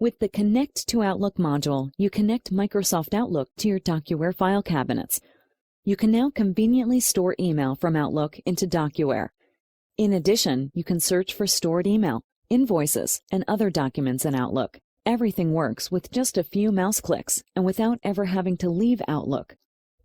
With the Connect to Outlook module, you connect Microsoft Outlook to your DocuWare file cabinets. You can now conveniently store email from Outlook into DocuWare. In addition, you can search for stored email, invoices, and other documents in Outlook. Everything works with just a few mouse clicks and without ever having to leave Outlook.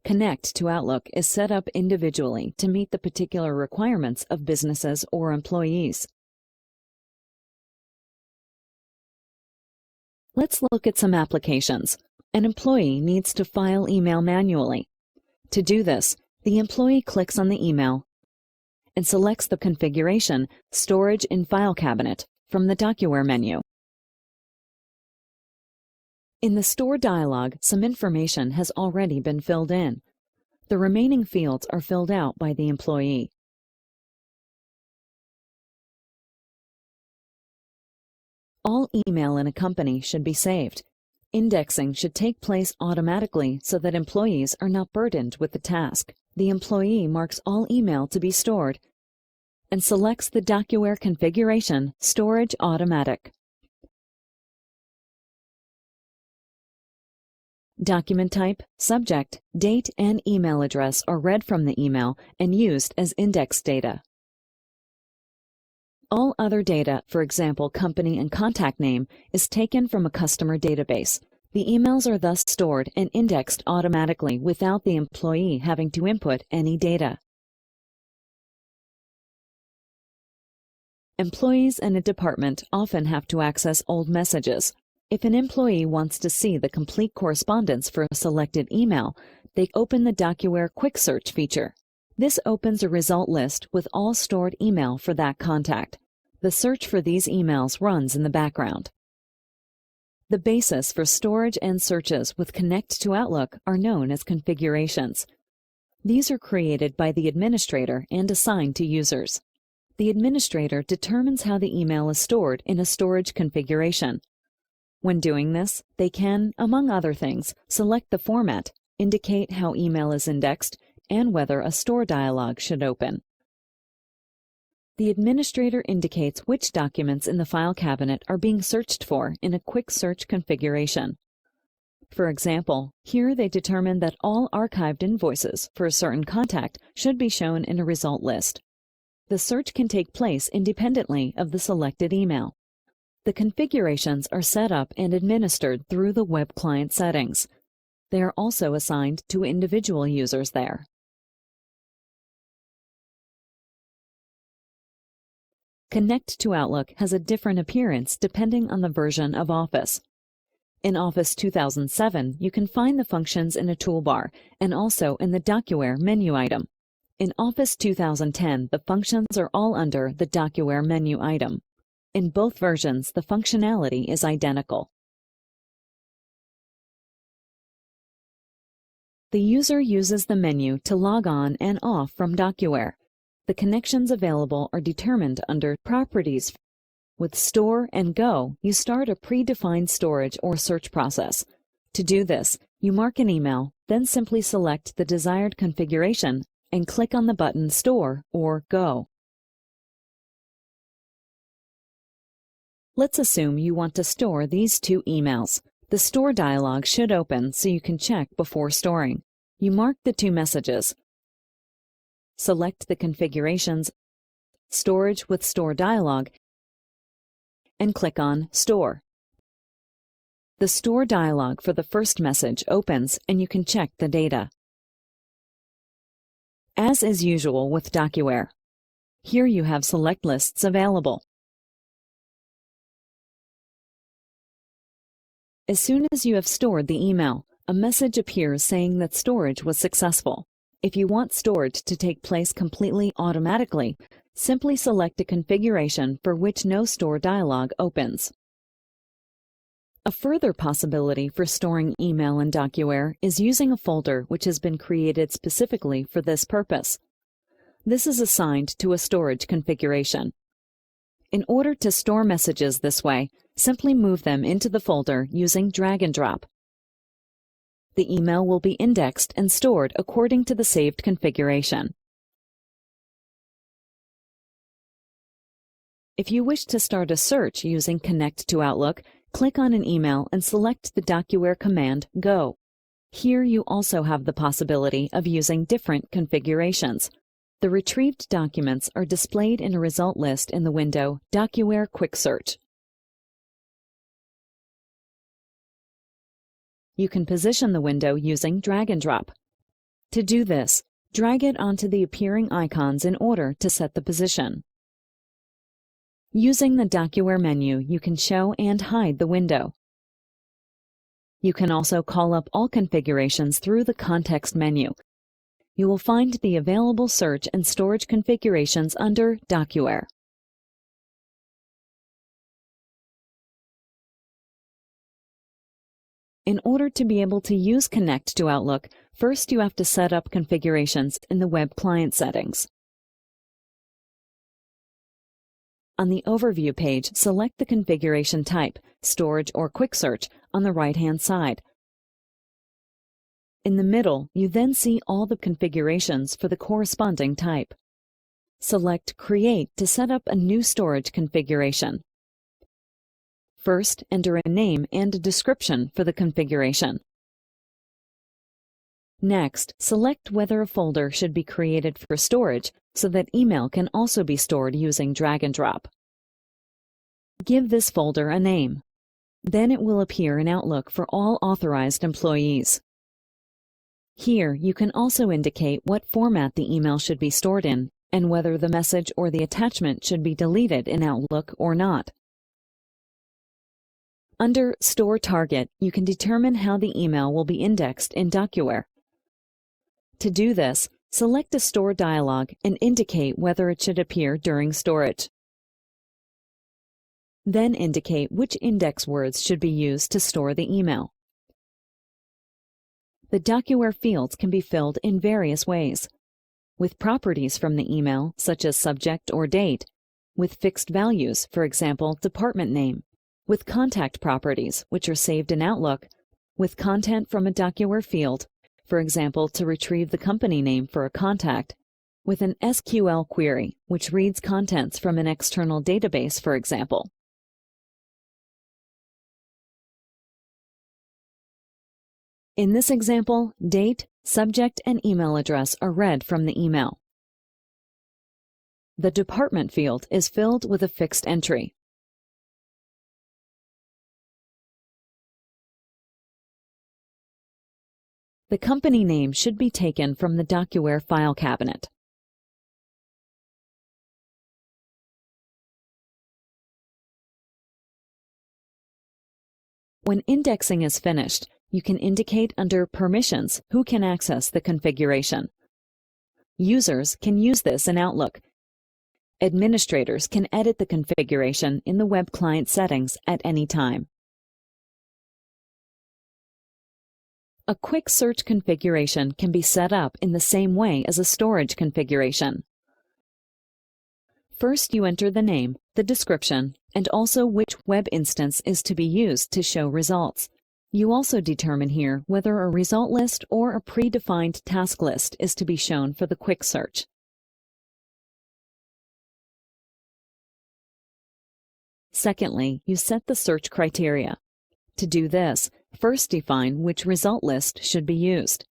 Connect to Outlook is set up individually to meet the particular requirements of businesses or employees. Let's look at some applications. An employee needs to file email manually. To do this, the employee clicks on the email and selects the configuration Storage in File Cabinet from the DocuWare menu. In the Store dialog, some information has already been filled in. The remaining fields are filled out by the employee. All email in a company should be saved. Indexing should take place automatically so that employees are not burdened with the task. The employee marks all email to be stored and selects the DocuWare configuration Storage Automatic. Document type, subject, date, and email address are read from the email and used as index data. All other data, for example, company and contact name, is taken from a customer database. The emails are thus stored and indexed automatically without the employee having to input any data. Employees in a department often have to access old messages. If an employee wants to see the complete correspondence for a selected email, they open the DocuWare Quick Search feature. This opens a result list with all stored email for that contact. The search for these emails runs in the background. The basis for storage and searches with Connect to Outlook are known as configurations. These are created by the administrator and assigned to users. The administrator determines how the email is stored in a storage configuration. When doing this, they can, among other things, select the format, indicate how email is indexed, and whether a store dialog should open. The administrator indicates which documents in the file cabinet are being searched for in a quick search configuration. For example, here they determine that all archived invoices for a certain contact should be shown in a result list. The search can take place independently of the selected email. The configurations are set up and administered through the web client settings. They are also assigned to individual users there. Connect to Outlook has a different appearance depending on the version of Office. In Office 2007, you can find the functions in a toolbar and also in the DocuWare menu item. In Office 2010, the functions are all under the DocuWare menu item. In both versions, the functionality is identical. The user uses the menu to log on and off from DocuWare. The connections available are determined under Properties. With Store and Go, you start a predefined storage or search process. To do this, you mark an email, then simply select the desired configuration and click on the button Store or Go. Let's assume you want to store these two emails. The Store dialog should open so you can check before storing. You mark the two messages. Select the configurations, Storage with Store dialog, and click on Store. The Store dialog for the first message opens and you can check the data. As is usual with DocuWare, here you have select lists available. As soon as you have stored the email, a message appears saying that storage was successful. If you want storage to take place completely automatically, simply select a configuration for which no store dialog opens. A further possibility for storing email in DocuWare is using a folder which has been created specifically for this purpose. This is assigned to a storage configuration. In order to store messages this way, simply move them into the folder using drag and drop. The email will be indexed and stored according to the saved configuration. If you wish to start a search using Connect to Outlook, Click on an email and select the DocuWare command Go. Here you also have the possibility of using different configurations. The retrieved documents are displayed in a result list in the window DocuWare Quick Search. You can position the window using drag and drop. To do this, drag it onto the appearing icons in order to set the position. Using the DocuWare menu, you can show and hide the window. You can also call up all configurations through the context menu. You will find the available search and storage configurations under DocuWare. In order to be able to use Connect to Outlook, first you have to set up configurations in the Web Client settings. On the Overview page, select the configuration type, Storage or Quick Search, on the right-hand side. In the middle, you then see all the configurations for the corresponding type. Select Create to set up a new storage configuration. First, enter a name and a description for the configuration. Next, select whether a folder should be created for storage so that email can also be stored using drag and drop. Give this folder a name. Then it will appear in Outlook for all authorized employees. Here, you can also indicate what format the email should be stored in and whether the message or the attachment should be deleted in Outlook or not. Under Store Target, you can determine how the email will be indexed in DocuWare. To do this, select a Store dialog and indicate whether it should appear during storage. Then indicate which index words should be used to store the email. The DocuWare fields can be filled in various ways. With properties from the email, such as subject or date. With fixed values, for example, department name. With contact properties, which are saved in Outlook. With content from a DocuWare field, for example, to retrieve the company name for a contact. With an SQL query, which reads contents from an external database, for example. In this example, date, subject, and email address are read from the email. The department field is filled with a fixed entry. The company name should be taken from the DocuWare file cabinet. When indexing is finished, you can indicate under Permissions who can access the configuration. Users can use this in Outlook. Administrators can edit the configuration in the Web Client settings at any time. A quick search configuration can be set up in the same way as a storage configuration. First, you enter the name, the description, and also which web instance is to be used to show results. You also determine here whether a result list or a predefined task list is to be shown for the quick search. Secondly, you set the search criteria. To do this, first define which result list should be used.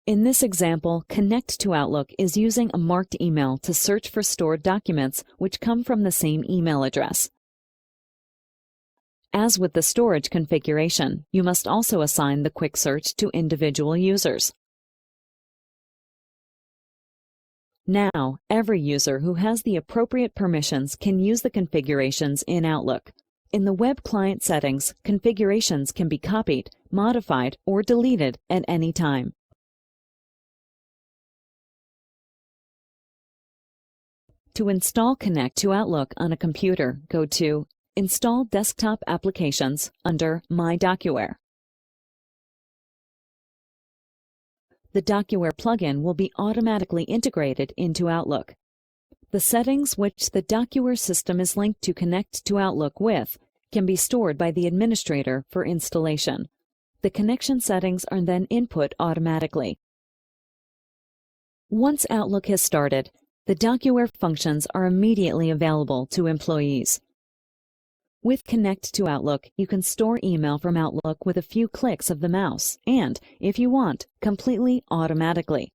In this example, Connect to Outlook is using a marked email to search for stored documents which come from the same email address. As with the storage configuration, you must also assign the quick search to individual users. Now, every user who has the appropriate permissions can use the configurations in Outlook. In the Web Client settings, configurations can be copied, modified, or deleted at any time. To install Connect to Outlook on a computer, go to Install Desktop Applications under My DocuWare. The DocuWare plugin will be automatically integrated into Outlook. The settings which the DocuWare system is linked to Connect to Outlook with can be stored by the administrator for installation. The connection settings are then input automatically. Once Outlook has started, the DocuWare functions are immediately available to employees. With Connect to Outlook, you can store email from Outlook with a few clicks of the mouse and, if you want, completely automatically.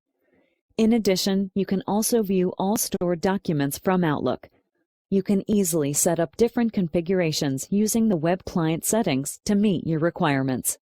In addition, you can also view all stored documents from Outlook. You can easily set up different configurations using the web client settings to meet your requirements.